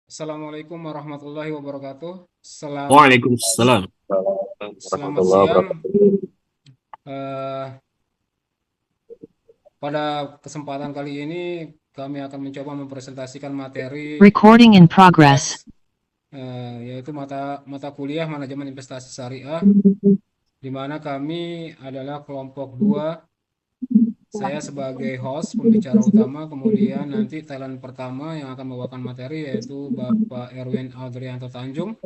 Assalamualaikum warahmatullahi wabarakatuh. Waalaikumsalam. Selamat Warahmatullahi siang. wabarakatuh. Eh, Pada kesempatan kali ini kami akan mencoba mempresentasikan materi Recording in progress. tes yaitu mata kuliah Manajemen Investasi Syariah, di mana kami adalah kelompok 2. Saya sebagai host pembicara utama, kemudian nanti talent pertama yang akan membawakan materi yaitu Bapak Erwin Adrianto Tanjung.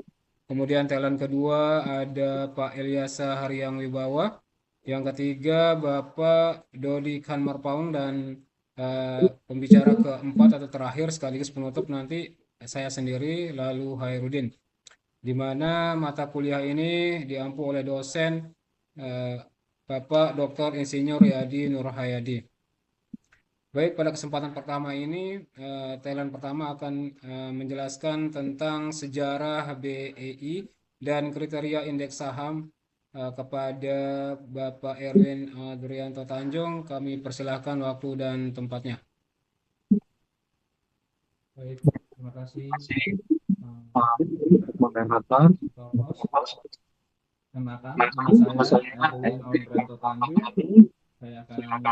Kemudian talent kedua ada Pak Elyasa Haryang Wibawa. Yang ketiga Bapak Dodi Kanmarpaung, dan pembicara keempat atau terakhir sekaligus penutup nanti saya sendiri lalu Hairudin. Di mana mata kuliah ini diampu oleh dosen eh, Bapak Dr. Insinyur Yadi Nurhayadi. Baik, pada kesempatan pertama ini, talent pertama akan menjelaskan tentang sejarah BEI dan kriteria indeks saham kepada Bapak Erwin Adrianto Tanjung. Kami persilahkan waktu dan tempatnya. Baik, terima kasih. Moderator, Kenalkan, nama saya Erwin Adrianto Tanjung. Saya akan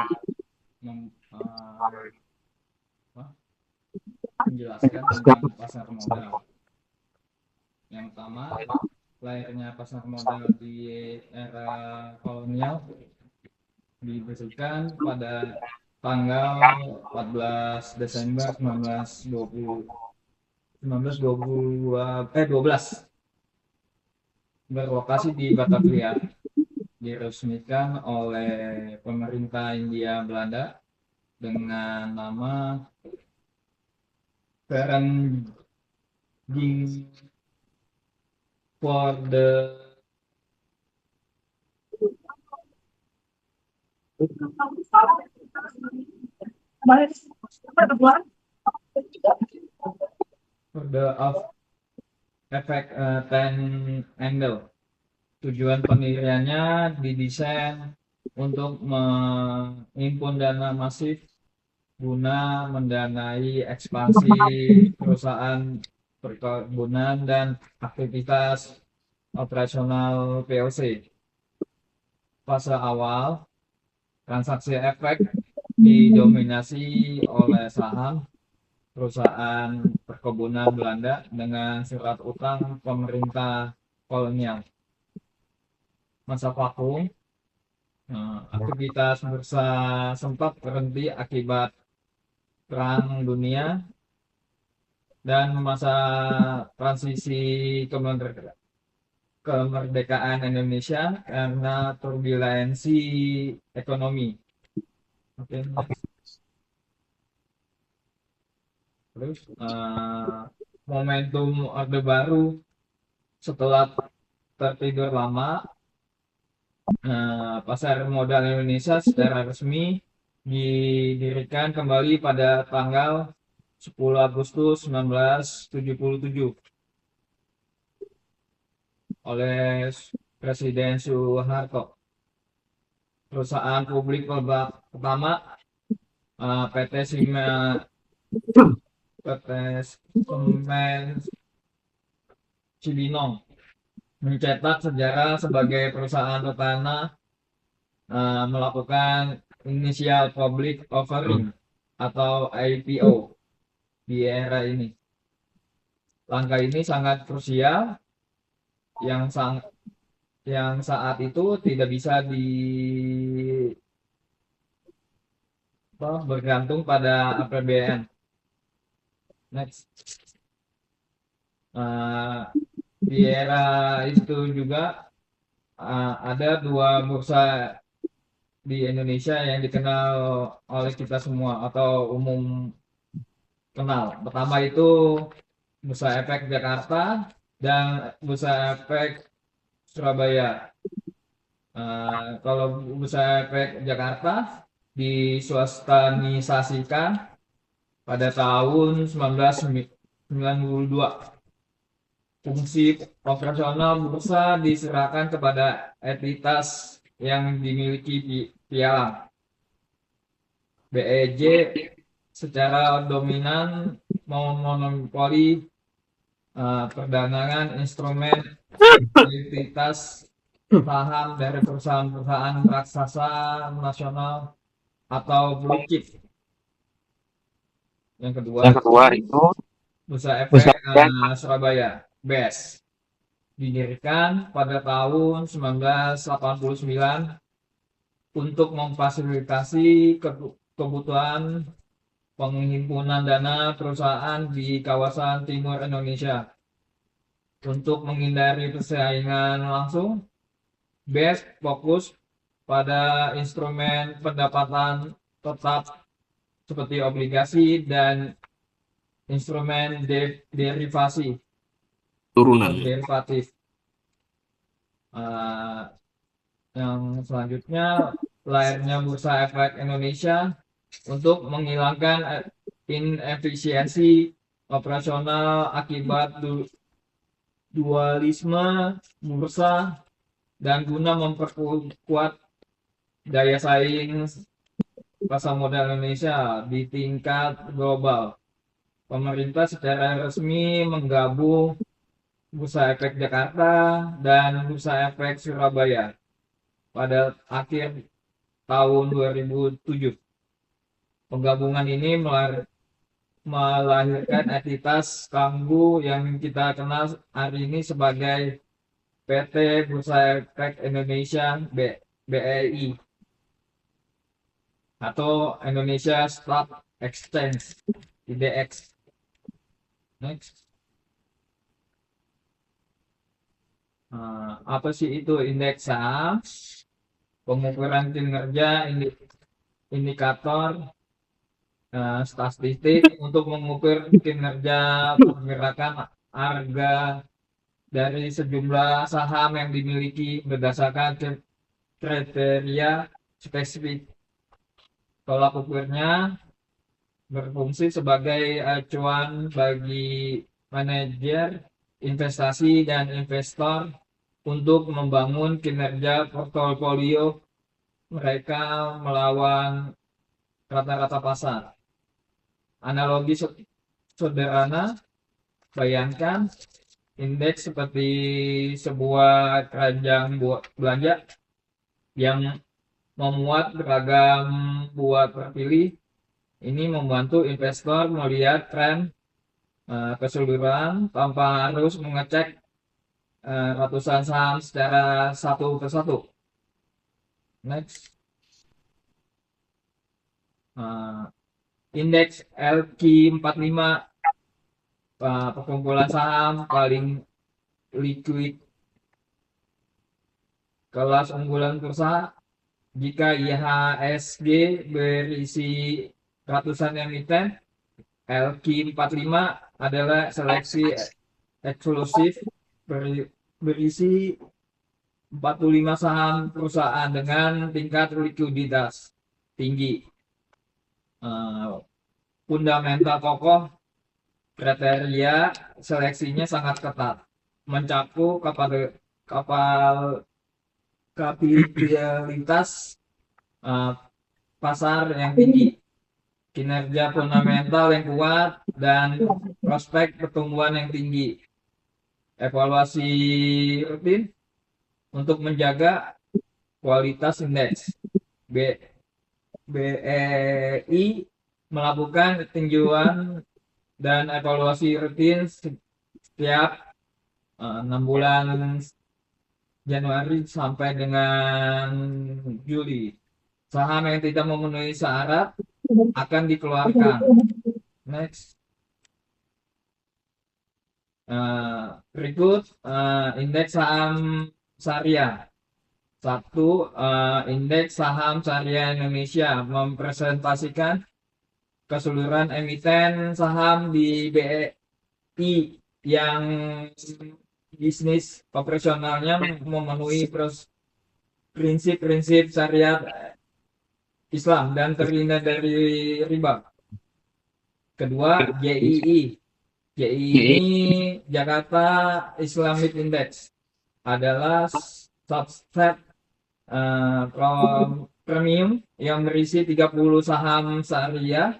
menjelaskan tentang pasar modal. Yang pertama, lahirnya pasar modal di era kolonial diberikan pada tanggal 14 Desember 1912, berlokasi di Batavia, diresmikan oleh pemerintah Hindia Belanda dengan nama Vereniging for the of Effect Ten Angle. Tujuan pendiriannya didesain untuk menghimpun dana masif guna mendanai ekspansi perusahaan perkebunan dan aktivitas operasional POC. Fase awal, transaksi efek didominasi oleh saham perusahaan perkebunan Belanda dengan surat utang pemerintah kolonial. Masa vakum, aktivitas bursa sempat berhenti akibat Perang Dunia dan masa transisi kemerdekaan Indonesia karena turbulensi ekonomi. Oke, next. Terus momentum Orde Baru setelah tertidur lama, pasar modal Indonesia secara resmi didirikan kembali pada tanggal 10 Agustus 1977 oleh Presiden Soeharto. Perusahaan publik pertama PT Semen Cibinong mencetak sejarah sebagai perusahaan pertama melakukan initial public offering atau IPO di era ini. Langkah ini sangat krusial yang saat itu tidak bisa bergantung pada APBN. Next. Di era itu juga ada dua bursa di Indonesia yang dikenal oleh kita semua atau umum kenal. Pertama itu Bursa Efek Jakarta dan Bursa Efek Surabaya. Kalau Bursa Efek Jakarta diswastanisasikan pada tahun 1992. Fungsi operasional bursa diserahkan kepada entitas yang dimiliki pialang. BEJ secara dominan memonopoli perdagangan instrumen ekuitas saham dari perusahaan-perusahaan raksasa nasional atau blue chip. Yang kedua itu Bursa Efek Surabaya, BES, didirikan pada tahun 1989 untuk memfasilitasi kebutuhan penghimpunan dana perusahaan di kawasan timur Indonesia. Untuk menghindari persaingan langsung, BES fokus pada instrumen pendapatan tetap seperti obligasi dan instrumen derivasi Turunan. derivatif. Yang selanjutnya, lahirnya Bursa Efek Indonesia untuk menghilangkan inefisiensi operasional akibat dualisme bursa dan guna memperkuat daya saing pasar modal Indonesia di tingkat global. Pemerintah secara resmi menggabung Bursa Efek Jakarta dan Bursa Efek Surabaya pada akhir tahun 2007. Penggabungan ini melahirkan entitas Kanggu yang kita kenal hari ini sebagai PT Bursa Efek Indonesia BEI atau Indonesia Stock Exchange IDX. Next. Apa sih itu indeks saham? Pengukuran kinerja indikator statistik untuk mengukur kinerja pergerakan harga dari sejumlah saham yang dimiliki berdasarkan kriteria spesifik. Tolak ukurnya berfungsi sebagai acuan bagi manajer investasi dan investor untuk membangun kinerja portofolio mereka melawan rata-rata pasar. Analogi sederhana, bayangkan indeks seperti sebuah keranjang belanja yang memuat beragam buah terpilih. Ini membantu investor melihat tren keseluruhan tanpa harus mengecek ratusan saham secara satu persatu. Next. Indeks LQ45 perkumpulan saham paling liquid kelas unggulan bursa. Jika IHSG berisi ratusan emiten, LQ45 adalah seleksi eksklusif berisi 45 saham perusahaan dengan tingkat likuiditas tinggi. Fundamental kokoh, kriteria seleksinya sangat ketat, mencakup kapitalitas pasar yang tinggi, kinerja fundamental yang kuat, dan prospek pertumbuhan yang tinggi. Evaluasi rutin untuk menjaga kualitas indeks. BEI melakukan tinjauan dan evaluasi rutin setiap 6 bulan Januari sampai dengan Juli. Saham yang tidak memenuhi syarat akan dikeluarkan. Next. Berikut indeks saham syariah. 1. Indeks saham syariah Indonesia mempresentasikan keseluruhan emiten saham di BEI yang bisnis operasionalnya memenuhi prinsip-prinsip syariat Islam dan terhindar dari riba. Kedua, JII. JII ini Jakarta Islamic Index adalah subset premium yang berisi 30 saham syariah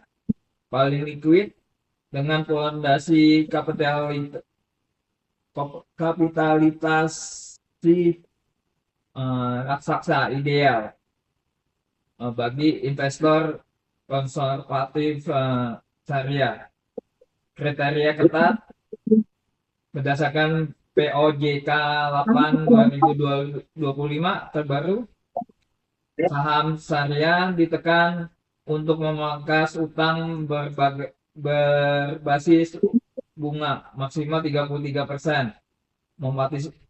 paling liquid dengan fondasi kapitalisasi raksasa ideal bagi investor konservatif syariah. Kriteria ketat berdasarkan POJK 8 2025 terbaru, saham syariah ditekan untuk memangkas utang berbasis bunga maksimal 33%,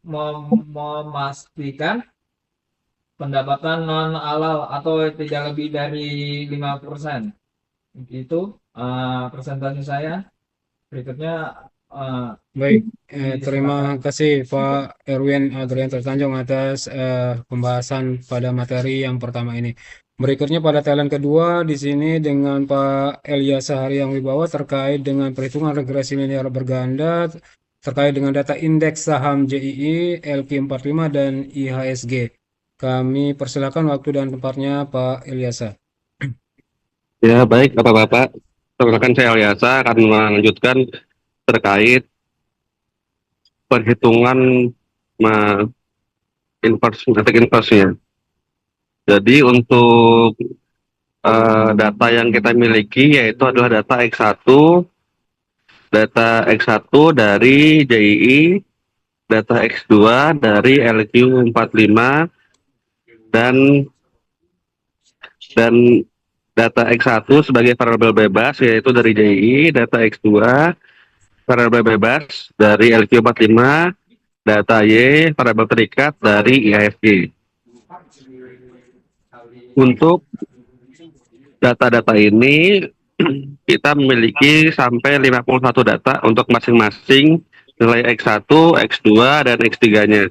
memastikan pendapatan non halal atau tidak lebih dari 5%. Itu presentasi saya. Berikutnya Baik, terima kasih Pak Erwin Adrian Tertanjung atas pembahasan pada materi yang pertama ini. Berikutnya pada talent kedua di sini dengan Pak Elia Sahariang Wibawa terkait dengan perhitungan regresi linear berganda terkait dengan data indeks saham JII, LQ45 dan IHSG. Kami persilakan waktu dan tempatnya Pak Eliasa. Ya, baik Bapak-Bapak. Perkenalkan saya Aliasa akan melanjutkan terkait perhitungan inverse-nya. Jadi untuk data yang kita miliki yaitu adalah data X1 dari JII, data X2 dari LQ45 dan data X1 sebagai variabel bebas yaitu dari JII, data X2 variabel bebas dari LQ45, data Y variabel terikat dari IHSG. Untuk data-data ini kita memiliki sampai 51 data untuk masing-masing nilai X1, X2, dan X3-nya.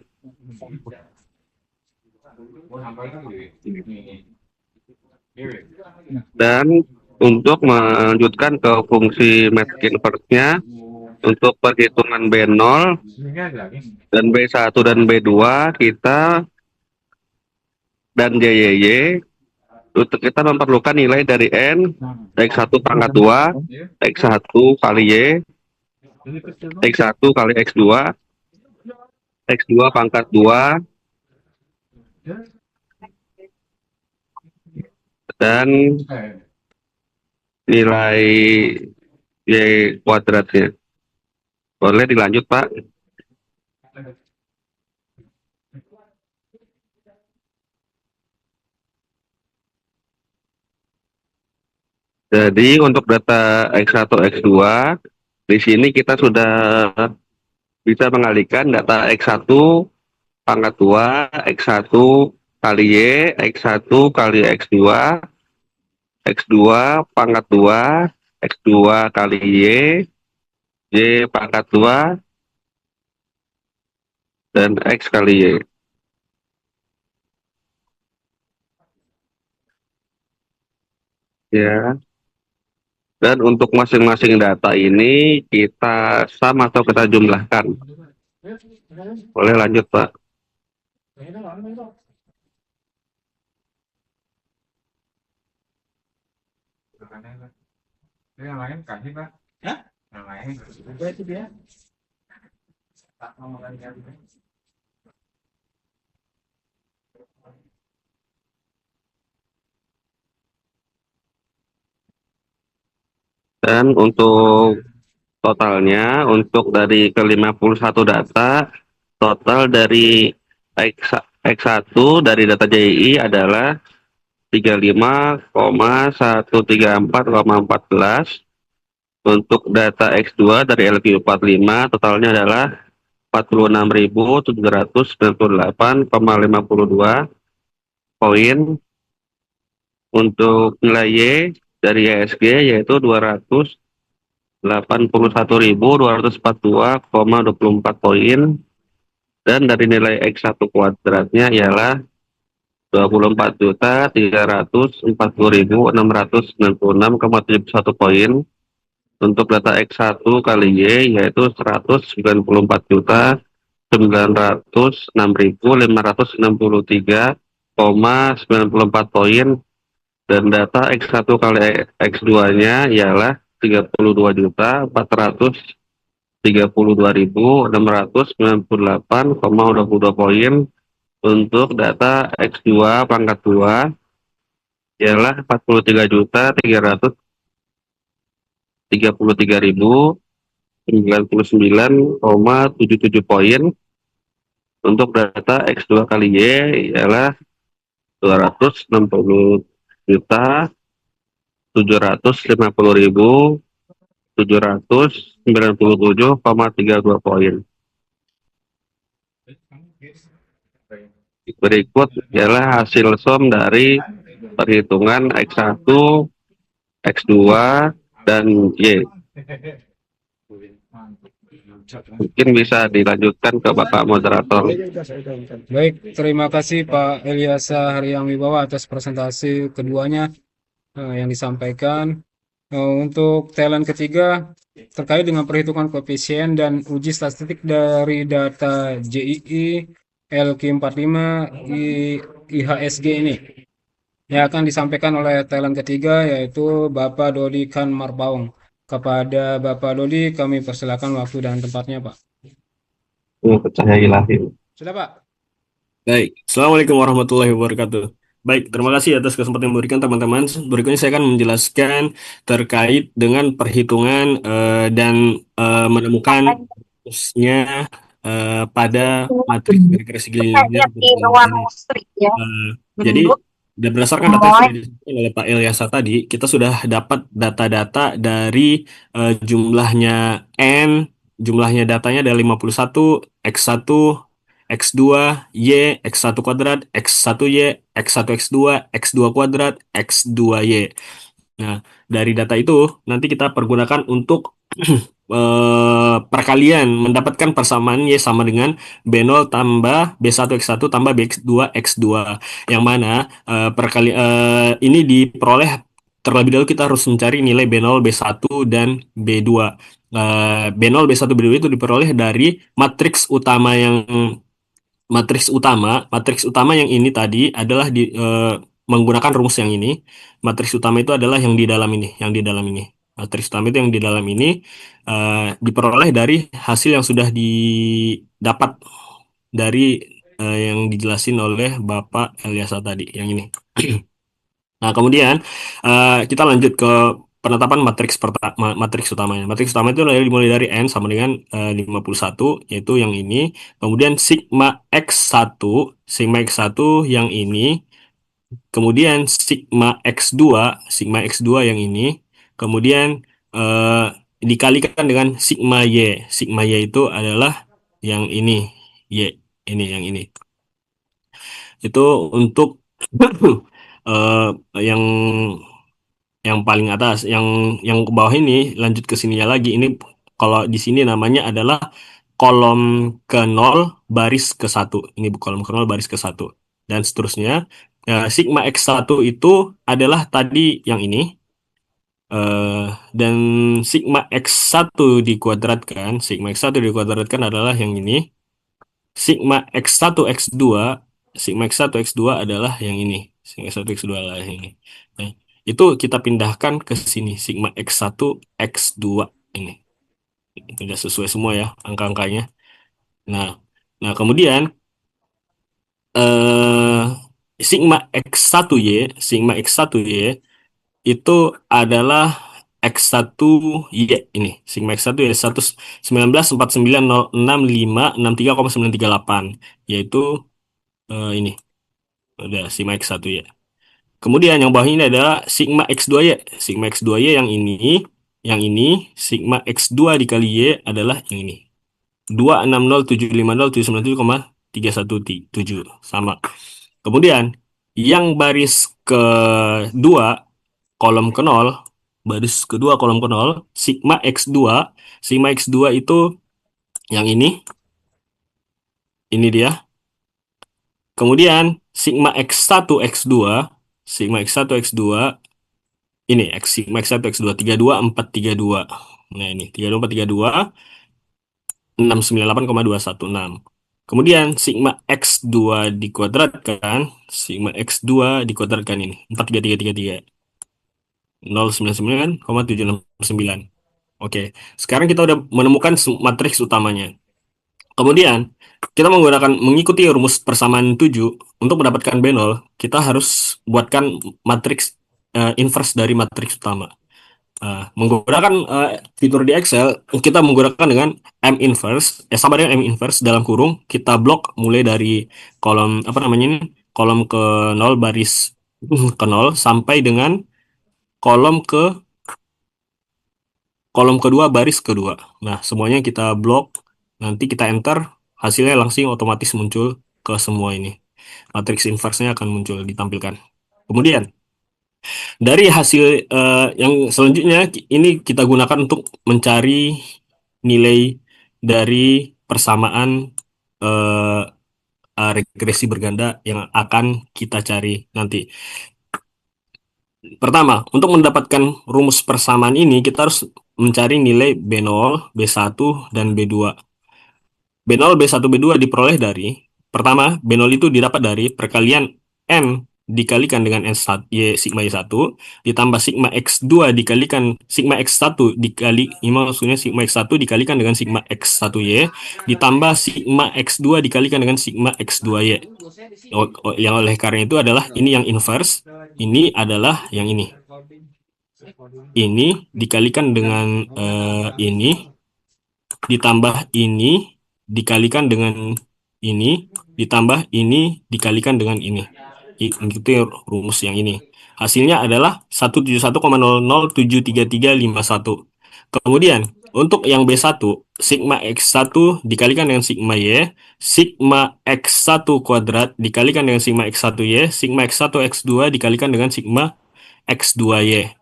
Dan untuk melanjutkan ke fungsi metric inverse-nya, untuk perhitungan B0 dan B1 dan B2 kita dan JYY, untuk kita memerlukan nilai dari N, X1 pangkat 2, X1 kali Y, X1 kali X2, X2 pangkat 2, dan nilai Y kuadratnya. Boleh dilanjut, Pak? Jadi untuk data X1, X2, di sini kita sudah bisa mengalihkan data X1 pangkat 2, X1 kali Y, X1 kali X2, X2 pangkat 2, X2 kali Y pangkat 2, dan X kali Y. Ya. Dan untuk masing-masing data ini kita sama atau kita jumlahkan. Boleh lanjut, Pak. yang lain kasih Pak. Yang lain itu dia. Tak mau lagi. Dan untuk totalnya, untuk dari ke-51 data, total dari X1 dari data JII adalah 35,134,14. Untuk data X2 dari LQ45 totalnya adalah 46.798,52 poin. Untuk nilai Y dari IHSG yaitu 281.242,24 poin, dan dari nilai X1 kuadratnya ialah 24.340.696,71 poin. Untuk data X1 kali Y yaitu 194.906.563,94 poin, dan data X1 kali X2-nya ialah 32.413.000 32.698,22 poin. Untuk data X2 pangkat 2 ialah 43.333.099,77 poin. Untuk data X2 kali Y ialah 260.750.797,32 poin. Berikut ialah hasil sum dari perhitungan X1, X2, dan Y. Mungkin bisa dilanjutkan ke Bapak Moderator. Baik, terima kasih Pak Elyasa Haryang Wibawa atas presentasi keduanya yang disampaikan. Untuk talent ketiga terkait dengan perhitungan koefisien dan uji statistik dari data JII LQ45 IHSG ini yang akan disampaikan oleh talent ketiga yaitu Bapak Dodi Khan Marbaung. Kepada Bapak Dodi kami persilakan waktu dan tempatnya, Pak. Percaya ilahi. Sudah, Pak. Baik, Assalamualaikum warahmatullahi wabarakatuh. Baik, terima kasih atas kesempatan yang diberikan teman-teman. Berikutnya saya akan menjelaskan terkait dengan perhitungan dan menemukan rumusnya pada matriks regresi linear. Jadi, berdasarkan data yang sudah disampaikan oleh Pak Elyasa tadi, kita sudah dapat data-data dari jumlahnya N, jumlahnya datanya ada 51, X1, X2, Y, X1 kuadrat, X1Y, X1 X2, X2 kuadrat, X2Y. Nah, dari data itu nanti kita pergunakan untuk perkalian mendapatkan persamaan Y sama dengan B0 tambah B1 X1 tambah B2 X2. Yang mana ini diperoleh terlebih dahulu kita harus mencari nilai B0, B1, dan B2. B0, B1, B2 itu diperoleh dari matriks utama matriks utama yang ini tadi adalah menggunakan rumus yang ini. Matriks utama itu adalah yang di dalam ini, Matriks utama itu yang di dalam ini diperoleh dari hasil yang sudah didapat dari yang dijelasin oleh Bapak Elyasa tadi, yang ini. Nah, kemudian kita lanjut ke penetapan matriks utamanya. Matriks utama itu dimulai dari N sama dengan 51, yaitu yang ini. Kemudian sigma X1 yang ini. Kemudian sigma X2 yang ini. Kemudian dikalikan dengan sigma Y. Sigma Y itu adalah yang ini. Y, ini yang ini. Itu untuk yang paling atas, yang ke bawah ini lanjut ke sininya lagi. Ini kalau di sini namanya adalah kolom ke 0 baris ke 1. Ini kolom ke 0 baris ke 1 dan seterusnya. Sigma X1 itu adalah tadi yang ini. Dan sigma X1 dikuadratkan adalah yang ini. Sigma X1 X2 adalah yang ini. Sigma X1 X2 adalah yang ini. Nah, itu kita pindahkan ke sini, sigma X1 X2 ini. Sudah sesuai semua ya angka-angkanya. Nah, kemudian sigma X1Y itu adalah X1Y ini. Sigma X1Y 11949065633,938, yaitu ini. Udah sigma X1Y. Kemudian yang bawah ini adalah sigma X2Y. Sigma X2Y yang ini, sigma X2 dikali Y adalah yang ini. 260750797,317 sama. Kemudian yang baris kedua kolom ke 0, sigma X2 itu yang ini dia. Kemudian sigma X1 X2 ini sigma X1 X2 32432. Nah, ini 32432 698,216. Kemudian sigma X2 dikuadratkan ini 43333 099,769. Oke, sekarang kita udah menemukan matriks utamanya. Kemudian, kita mengikuti rumus persamaan 7 untuk mendapatkan B0, kita harus buatkan matriks inverse dari matriks utama. Menggunakan fitur di Excel, kita menggunakan dengan M inverse, sama dengan M inverse dalam kurung, kita blok mulai dari kolom apa namanya ini, kolom ke 0 baris ke 0 sampai dengan kolom ke kolom kedua baris kedua. Nah, semuanya kita blok, nanti kita enter, hasilnya langsung otomatis muncul ke semua ini. Matriks inverse-nya akan muncul ditampilkan. Kemudian, dari hasil yang selanjutnya, ini kita gunakan untuk mencari nilai dari persamaan eh, regresi berganda yang akan kita cari nanti. Pertama, untuk mendapatkan rumus persamaan ini, kita harus mencari nilai B0, B1, dan B2. B0, B1, B2 diperoleh dari, pertama, B0 itu didapat dari perkalian N dikalikan dengan N1, Y, sigma Y1, ditambah sigma X2 dikalikan sigma X1 ini maksudnya sigma X1 dikalikan dengan sigma X1Y, ditambah sigma X2 dikalikan dengan sigma X2Y. Yang oleh karena itu adalah ini yang inverse, ini adalah yang ini. Ini dikalikan dengan ini, ditambah ini, dikalikan dengan ini, ditambah ini, dikalikan dengan ini. Itu rumus yang ini. Hasilnya adalah 171,00733351. Kemudian, untuk yang B1, sigma X1 dikalikan dengan sigma Y, sigma X1 kuadrat dikalikan dengan sigma X1Y, sigma X1 X2 dikalikan dengan sigma X2Y.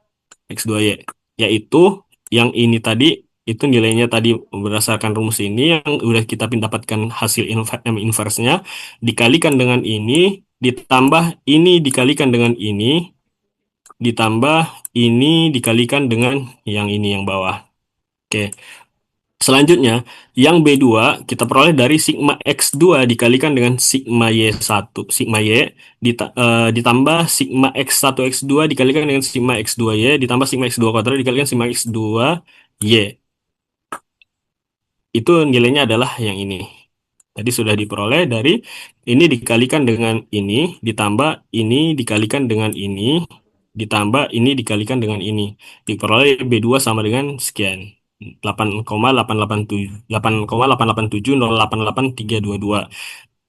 X2Y, yaitu yang ini tadi, itu nilainya tadi berdasarkan rumus ini yang udah kita dapatkan hasil M inverse-nya, dikalikan dengan ini, ditambah ini dikalikan dengan ini, ditambah ini dikalikan dengan yang ini yang bawah. Oke. Selanjutnya, yang B2 kita peroleh dari sigma X2 dikalikan dengan sigma Y1, sigma Y, ditambah sigma X1 X2 dikalikan dengan sigma X2Y, ditambah sigma X2 kuadrat dikalikan sigma X2Y. Itu nilainya adalah yang ini. Tadi sudah diperoleh dari ini dikalikan dengan ini, ditambah ini dikalikan dengan ini, ditambah ini dikalikan dengan ini. Diperoleh B2 sama dengan sekian. 8,887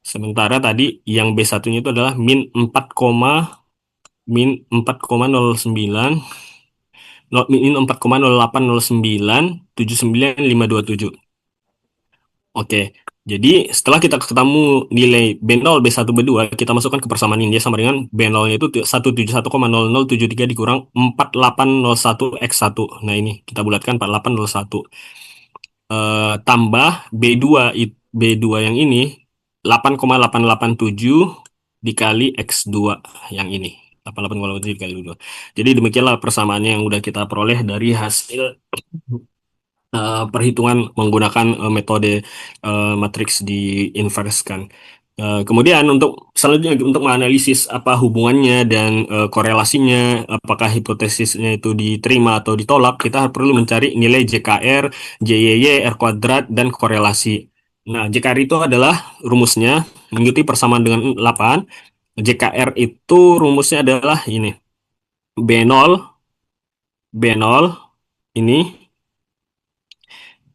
Sementara tadi yang B1-nya itu adalah min 4,09 min 4,080979,527. Oke, jadi setelah kita ketemu nilai B0, B1, B2, kita masukkan ke persamaan ini, dia sama dengan B0-nya itu 171,0073 dikurang 4801X1. Nah ini, kita bulatkan 4801. Tambah B2 yang ini 8,887 dikali X2 yang ini. 88,87 dikali 2. Jadi demikianlah persamaannya yang udah kita peroleh dari hasil perhitungan menggunakan metode matriks diinverskan. Kemudian untuk selanjutnya untuk menganalisis apa hubungannya dan korelasinya, apakah hipotesisnya itu diterima atau ditolak, kita perlu mencari nilai JKR, JYY, R kuadrat, dan korelasi. Nah, JKR itu adalah rumusnya mengikuti persamaan dengan 8. JKR itu rumusnya adalah ini. B0, B0 ini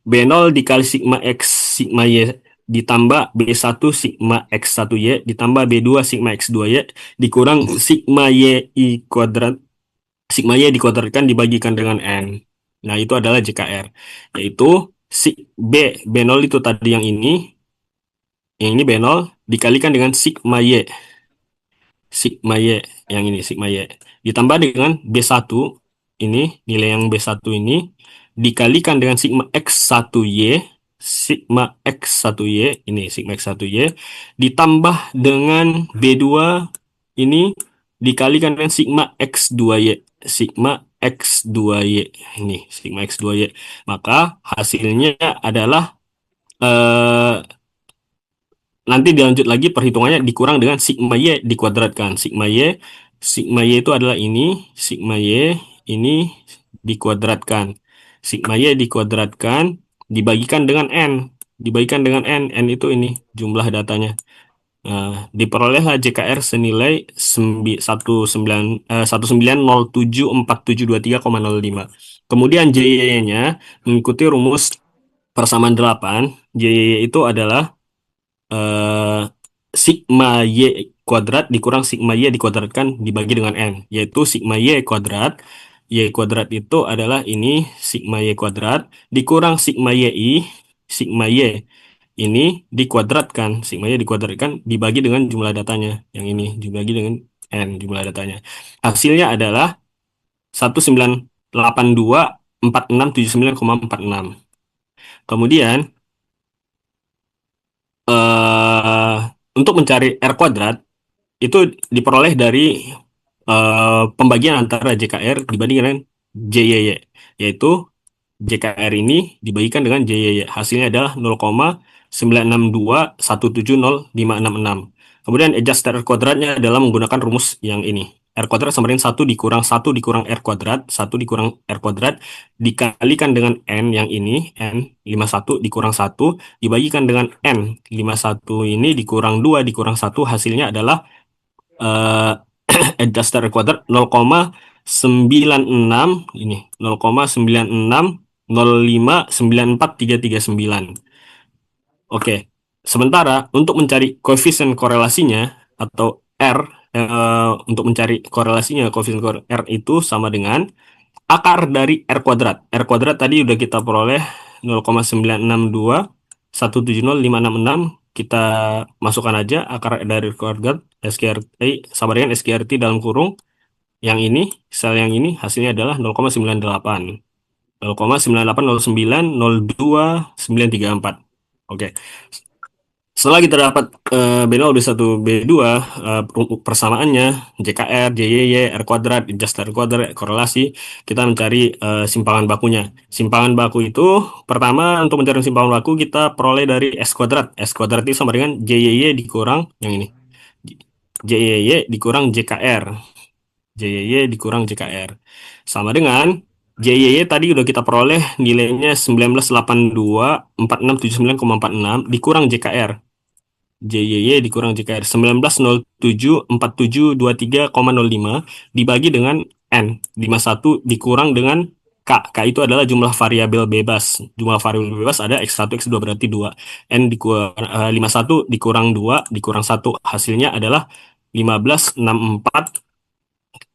B0 dikali sigma X sigma Y ditambah B1 sigma X1Y ditambah B2 sigma X2Y dikurang sigma Y kuadrat, sigma Y dikuadratkan dibagikan dengan N. Nah, itu adalah JKR, yaitu B0 itu tadi yang ini B0 dikalikan dengan sigma Y yang ini sigma Y ditambah dengan B1 ini, nilai yang B1 ini dikalikan dengan sigma X1Y ini sigma X1Y ditambah dengan B2 ini dikalikan dengan sigma X2Y ini sigma X2Y, maka hasilnya adalah nanti dilanjut lagi perhitungannya dikurang dengan sigma Y dikuadratkan. Sigma Y itu adalah ini, sigma Y ini dikuadratkan. Sigma Y dikuadratkan dibagikan dengan N. Dibagikan dengan N itu ini jumlah datanya. Nah, diperolehlah JKR senilai 19074723,05. Kemudian JY-nya mengikuti rumus persamaan 8. JY itu adalah eh, sigma Y kuadrat dikurang sigma Y dikuadratkan dibagi dengan N, yaitu sigma Y kuadrat. Y kuadrat itu adalah ini sigma Y kuadrat dikurang sigma YI, sigma Y ini dikuadratkan, sigma Y dikuadratkan dibagi dengan jumlah datanya. Yang ini dibagi dengan N jumlah datanya. Hasilnya adalah 19824679,46. Kemudian eh untuk mencari R kuadrat itu diperoleh dari pembagian antara JKR dibanding dengan JYY, yaitu JKR ini dibagikan dengan JYY. Hasilnya adalah 0,962170566. Kemudian adjust R kuadratnya adalah menggunakan rumus yang ini. R kuadrat sama dengan 1 dikurang 1 dikurang R kuadrat, 1 dikurang R kuadrat, dikalikan dengan N yang ini, N 51 dikurang 1, dibagikan dengan N 51 ini dikurang 2 dikurang 1, hasilnya adalah eh adjusted kuadrat 0,96 ini 0,9605943339. Oke. Sementara untuk mencari koefisien korelasinya atau R untuk mencari korelasinya R itu sama dengan akar dari R kuadrat. R kuadrat tadi udah kita peroleh 0,962170566. Kita masukkan aja akar dari kuadrat SQRT sama dengan SQRT dalam kurung yang ini, sel yang ini hasilnya adalah 0,98. 0,98090294. Oke. Setelah kita dapat B0, B1, B2, persamaannya, JKR, JYY, R kuadrat, adjust R kuadrat, korelasi, kita mencari simpangan bakunya. Simpangan baku itu, pertama untuk mencari simpangan baku, kita peroleh dari S kuadrat. S kuadrat itu sama dengan JYY dikurang, yang ini. JYY dikurang JKR. JYY dikurang JKR. Sama dengan JYY tadi udah kita peroleh nilainya 19824679,46 dikurang JKR. JYY dikurang JKR 19074723,05 dibagi dengan N 51 dikurang dengan K. K itu adalah jumlah variabel bebas. Jumlah variabel bebas ada X1, X2 berarti 2. N dikurang 51 dikurang 2 dikurang 1 hasilnya adalah 1564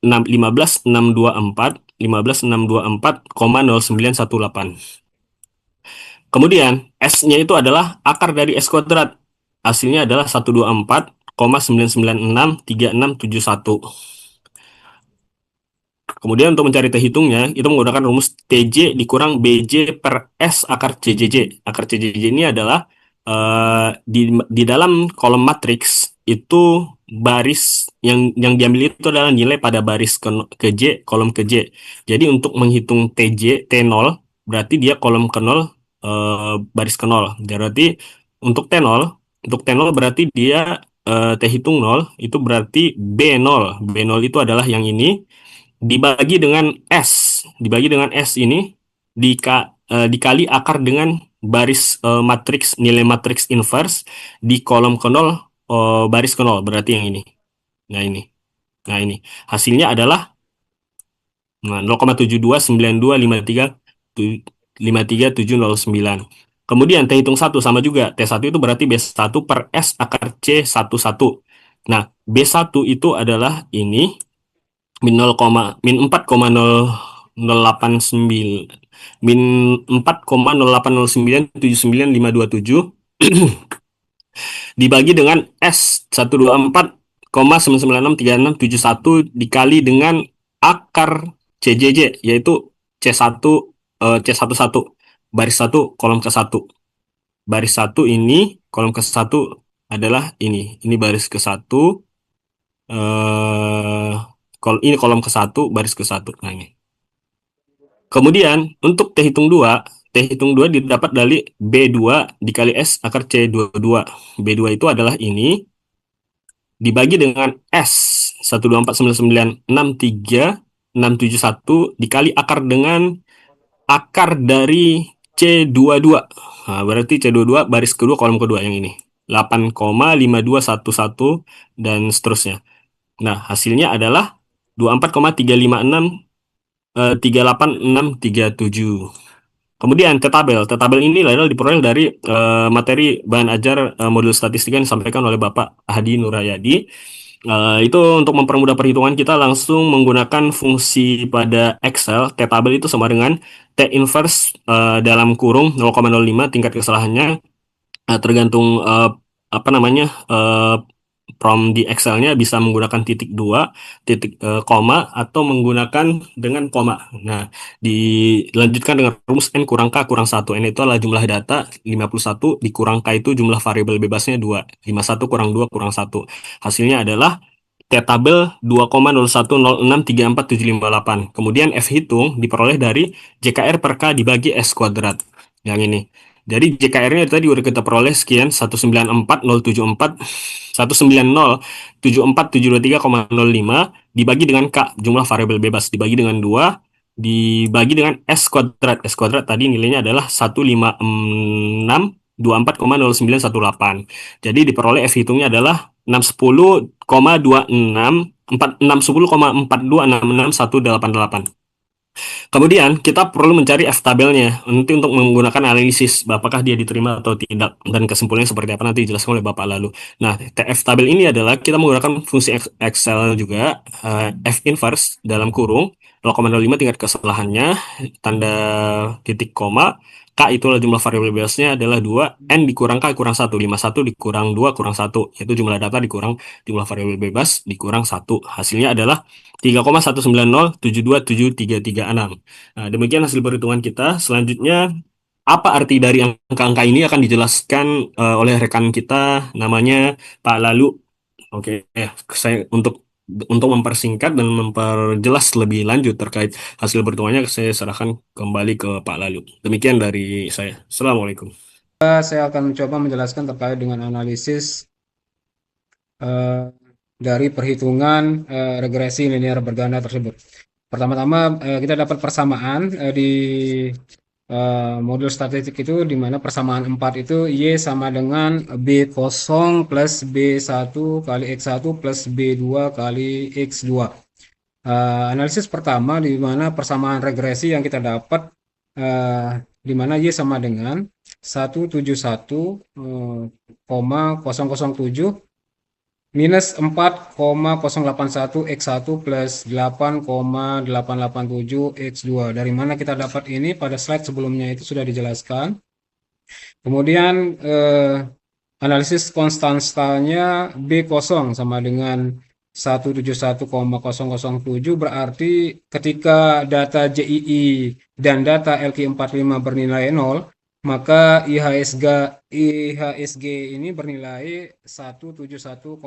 15624 15624,0918. Kemudian S-nya itu adalah akar dari S kuadrat. Hasilnya adalah 124,9963671. Kemudian untuk mencari T hitungnya, itu menggunakan rumus TJ dikurang BJ per S akar CJJ. Akar CJJ ini adalah di dalam kolom matriks itu baris yang diambil itu adalah nilai pada baris ke J, kolom ke J. Jadi untuk menghitung TJ, T0, berarti dia kolom ke 0, baris ke 0. Berarti untuk T0 berarti dia T hitung 0, itu berarti B0. B0 itu adalah yang ini, dibagi dengan S ini dikali akar dengan baris matriks nilai matriks inverse di kolom ke 0 baris ke 0 berarti yang ini. Nah ini hasilnya adalah 0,72925353,709. Kemudian T hitung 1 sama juga. T1 itu berarti B1 per S akar C11. Nah, B1 itu adalah ini min 4,0809 dibagi dengan S 124,9963671 dikali dengan akar CJJ yaitu C1 C11 baris 1 kolom ke 1. Baris 1 ini kolom ke 1 adalah ini baris ke 1 ini kolom ke 1 baris ke 1. Nah ini. Kemudian untuk T hitung 2 didapat dari B2 dikali S akar C22. B2 itu adalah ini dibagi dengan S 1249963,671 dikali akar dengan akar dari C22. Nah, berarti C22 baris kedua kolom kedua yang ini. 8,5211 dan seterusnya. Nah, hasilnya adalah 24,356 38637. Kemudian T-tabel ini adalah diperoleh dari materi bahan ajar modul statistika yang disampaikan oleh Bapak Hadi Nurayadi. Itu untuk mempermudah perhitungan kita langsung menggunakan fungsi pada Excel. T-tabel itu sama dengan T inverse dalam kurung 0,05 tingkat kesalahannya tergantung apa namanya prompt di Excel-nya bisa menggunakan titik dua, titik koma atau menggunakan dengan koma. Nah, dilanjutkan dengan rumus N kurang K kurang 1. N itu adalah jumlah data, 51 dikurang K itu jumlah variabel bebasnya 2. 51 kurang 2 kurang 1. Hasilnya adalah T-tabel 2,01063478. Kemudian F hitung diperoleh dari JKR per K dibagi S kuadrat. Yang ini. Jadi JKR-nya tadi udah kita peroleh sekian 194.074 190.74723,05 dibagi dengan K jumlah variabel bebas dibagi dengan 2 dibagi dengan S kuadrat. S kuadrat tadi nilainya adalah 156.24,0918. Jadi diperoleh F hitungnya adalah 610,4266 Kemudian kita perlu mencari F tabelnya nanti untuk menggunakan analisis apakah dia diterima atau tidak dan kesimpulannya seperti apa nanti dijelaskan oleh Bapak lalu. Nah, TF tabel ini adalah kita menggunakan fungsi Excel juga F inverse dalam kurung 0,05 tingkat kesalahannya tanda titik koma K itulah jumlah variabel bebasnya adalah 2, N dikurang K kurang 1, 51 dikurang 2 kurang 1, yaitu jumlah data dikurang jumlah variabel bebas dikurang 1. Hasilnya adalah 3,190727336. Nah, demikian hasil perhitungan kita. Selanjutnya, apa arti dari angka-angka ini akan dijelaskan oleh rekan kita namanya Pak Lalu. Oke, saya untuk mempersingkat dan memperjelas lebih lanjut terkait hasil perhitungannya, saya serahkan kembali ke Pak Lalu. Demikian dari saya. Assalamualaikum. Saya akan mencoba menjelaskan terkait dengan analisis dari perhitungan regresi linear berganda tersebut. Pertama-tama kita dapat persamaan di modul statistik itu di mana persamaan 4 itu Y sama dengan B0 plus B1 kali X1 plus B2 kali X2. Analisis pertama di mana persamaan regresi yang kita dapat di mana Y sama dengan 171,007 minus 4,081 X1 plus 8,887 X2. Dari mana kita dapat ini? Pada slide sebelumnya itu sudah dijelaskan. Kemudian analisis konstanstanya B0 sama dengan 171,007 berarti ketika data JII dan data LQ45 bernilai 0, maka IHSG ini bernilai 171,007.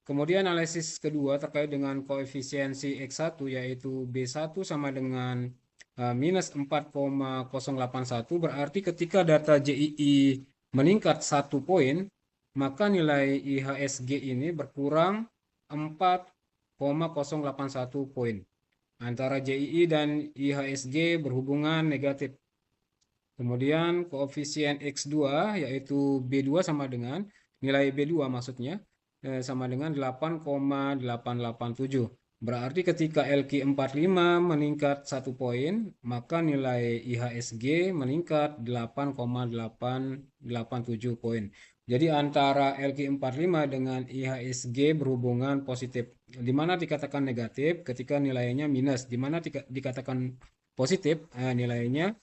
Kemudian analisis kedua terkait dengan koefisiensi X1 yaitu B1 sama dengan minus 4,081 berarti ketika data JII meningkat 1 poin, maka nilai IHSG ini berkurang 4,081 poin. Antara JII dan IHSG berhubungan negatif. Kemudian koefisien X2 yaitu B2 sama dengan nilai B2 maksudnya sama dengan 8,887. Berarti ketika LQ45 meningkat 1 poin, maka nilai IHSG meningkat 8,887 poin. Jadi antara LQ45 dengan IHSG berhubungan positif. Di mana dikatakan negatif ketika nilainya minus, di mana dikatakan positif nilainya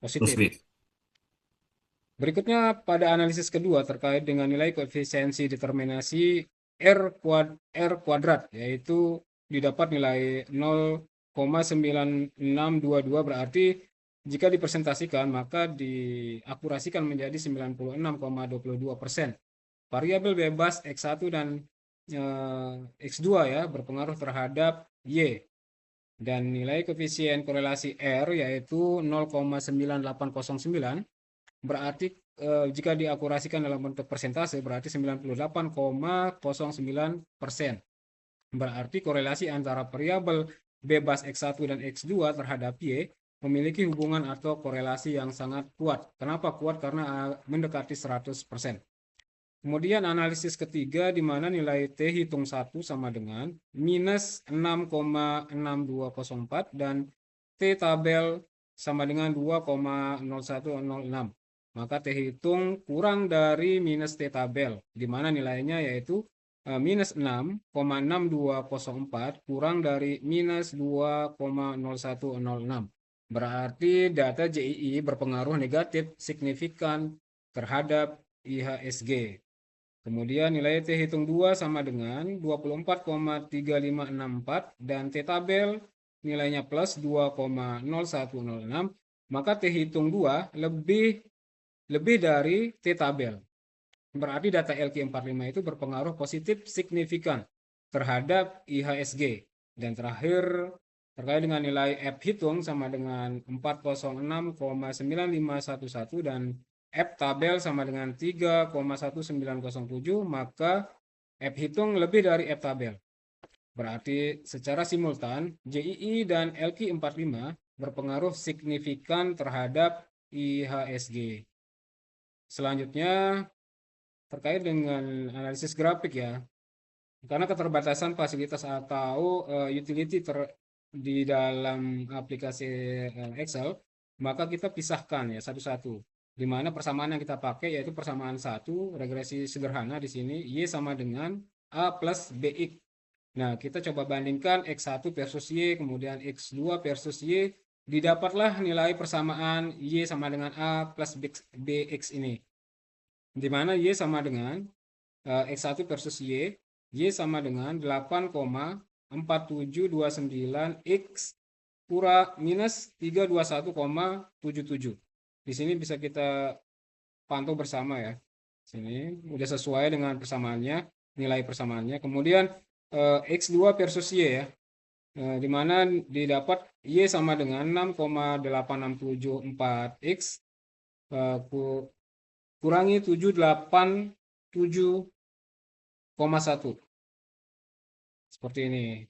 positif. Berikutnya pada analisis kedua terkait dengan nilai koefisiensi determinasi R kuadrat yaitu didapat nilai 0,9622 berarti jika dipresentasikan maka diakurasikan menjadi 96,22%. Variabel bebas X1 dan X2 ya berpengaruh terhadap Y. Dan nilai koefisien korelasi R yaitu 0,9809 berarti jika diakurasikan dalam bentuk persentase berarti 98,09%. Berarti korelasi antara variabel bebas X1 dan X2 terhadap Y memiliki hubungan atau korelasi yang sangat kuat. Kenapa kuat? Karena mendekati 100%. Kemudian analisis ketiga di mana nilai T hitung 1 sama dengan minus 6,6204 dan T tabel sama dengan 2,0106. Maka T hitung kurang dari minus T tabel, di mana nilainya yaitu minus 6,6204 kurang dari minus 2,0106. Berarti data JII berpengaruh negatif signifikan terhadap IHSG. Kemudian nilai T hitung 2 sama dengan 24,3564 dan T tabel nilainya plus 2,0106, maka T hitung 2 lebih dari T tabel. Berarti data LQ45 itu berpengaruh positif signifikan terhadap IHSG. Dan terakhir terkait dengan nilai F hitung sama dengan 406,9511 dan F tabel sama dengan 3,1907, maka F hitung lebih dari F tabel. Berarti secara simultan JII dan LQ45 berpengaruh signifikan terhadap IHSG. Selanjutnya terkait dengan analisis grafik ya. Karena keterbatasan fasilitas atau utility di dalam aplikasi Excel, maka kita pisahkan ya satu-satu. Di mana persamaan yang kita pakai yaitu persamaan 1, regresi sederhana di sini, Y sama dengan A plus BX. Nah, kita coba bandingkan X1 versus Y, kemudian X2 versus Y, didapatlah nilai persamaan Y sama dengan A plus BX ini. Di mana Y sama dengan X1 versus Y sama dengan 8,4729 X minus 321,77. Di sini bisa kita pantau bersama ya. Sini udah sesuai dengan persamaannya, nilai persamaannya. Kemudian X2 versus Y ya. Di mana didapat Y sama dengan 6,8674 X kurangi 787,1. Seperti ini.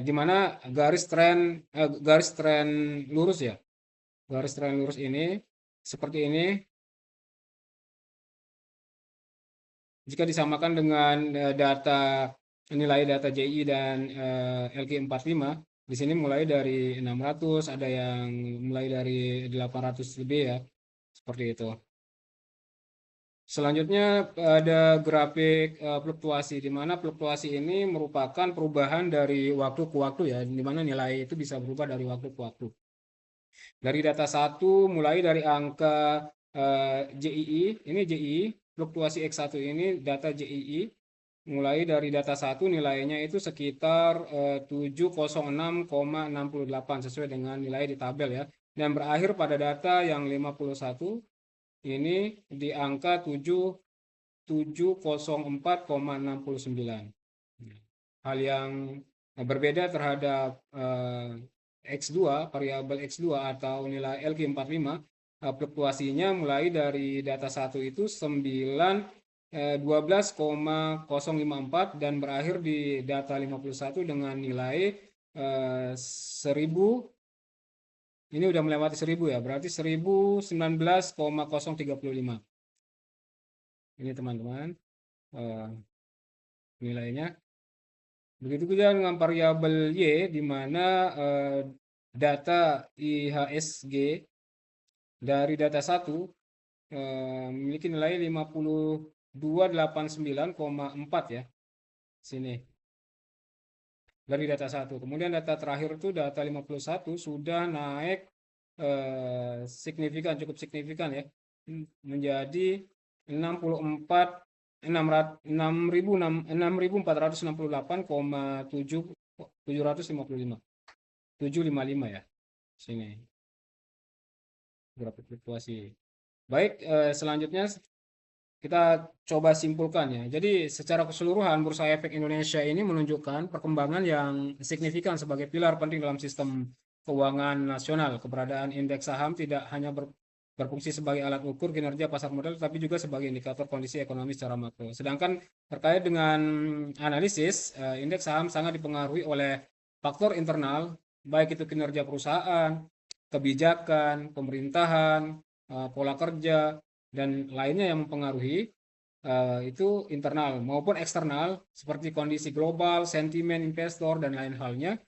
Di mana garis tren lurus ya. Garis tren lurus ini seperti ini. Jika disamakan dengan nilai data JI dan LQ45, di sini mulai dari 600, ada yang mulai dari 800 lebih ya. Seperti itu. Selanjutnya ada grafik fluktuasi, di mana fluktuasi ini merupakan perubahan dari waktu ke waktu ya, di mana nilai itu bisa berubah dari waktu ke waktu. Dari data 1 mulai dari angka JII, ini JII, fluktuasi X1 ini data JII, mulai dari data 1 nilainya itu sekitar 706,68 sesuai dengan nilai di tabel ya, dan berakhir pada data yang 51 ini di angka 704,69. Hal yang berbeda terhadap X2, variabel X2 atau nilai LQ45, fluktuasinya mulai dari data 1 itu 12,054 dan berakhir di data 51 dengan nilai 1000. Ini udah melewati 1000 ya, berarti 1019,035. Ini teman-teman nilainya. Begitu juga dengan variabel Y, di mana data IHSG dari data 1 memiliki nilai 5289,4 ya. Sini. Dari data 1. Kemudian data terakhir itu data 51 sudah naik signifikan, cukup signifikan ya, menjadi 6.468,755 ya. Sini. Grafik fluktuasi. Baik, selanjutnya kita coba simpulkan ya. Jadi secara keseluruhan Bursa Efek Indonesia ini menunjukkan perkembangan yang signifikan sebagai pilar penting dalam sistem keuangan nasional. Keberadaan indeks saham tidak hanya berfungsi sebagai alat ukur kinerja pasar modal, tapi juga sebagai indikator kondisi ekonomi secara makro. Sedangkan terkait dengan analisis, indeks saham sangat dipengaruhi oleh faktor internal, baik itu kinerja perusahaan, kebijakan, pemerintahan, pola kerja, dan lainnya yang mempengaruhi, itu internal maupun eksternal seperti kondisi global, sentimen investor, dan lain halnya.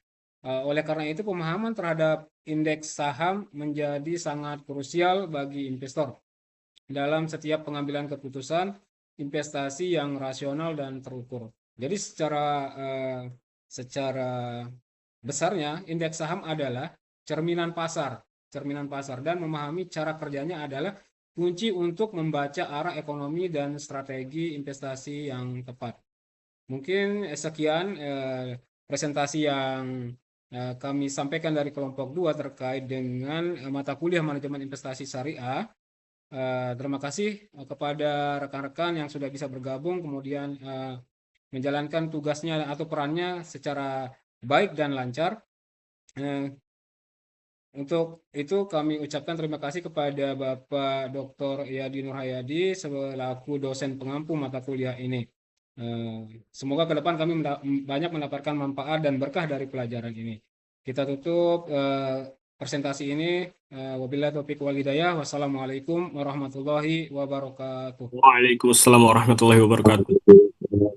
Oleh karena itu, pemahaman terhadap indeks saham menjadi sangat krusial bagi investor dalam setiap pengambilan keputusan investasi yang rasional dan terukur. Jadi secara besarnya indeks saham adalah cerminan pasar, dan memahami cara kerjanya adalah kunci untuk membaca arah ekonomi dan strategi investasi yang tepat. Mungkin sekian presentasi yang kami sampaikan dari kelompok 2 terkait dengan mata kuliah manajemen investasi syariah. Terima kasih kepada rekan-rekan yang sudah bisa bergabung, kemudian menjalankan tugasnya atau perannya secara baik dan lancar. Untuk itu kami ucapkan terima kasih kepada Bapak Dr. Yadi Nurhayadi selaku dosen pengampu mata kuliah ini. Semoga ke depan kami banyak mendapatkan manfaat dan berkah dari pelajaran ini. Kita tutup presentasi ini. Wabillahi taufiq wal hidayah. Wassalamualaikum warahmatullahi wabarakatuh. Waalaikumsalam warahmatullahi wabarakatuh.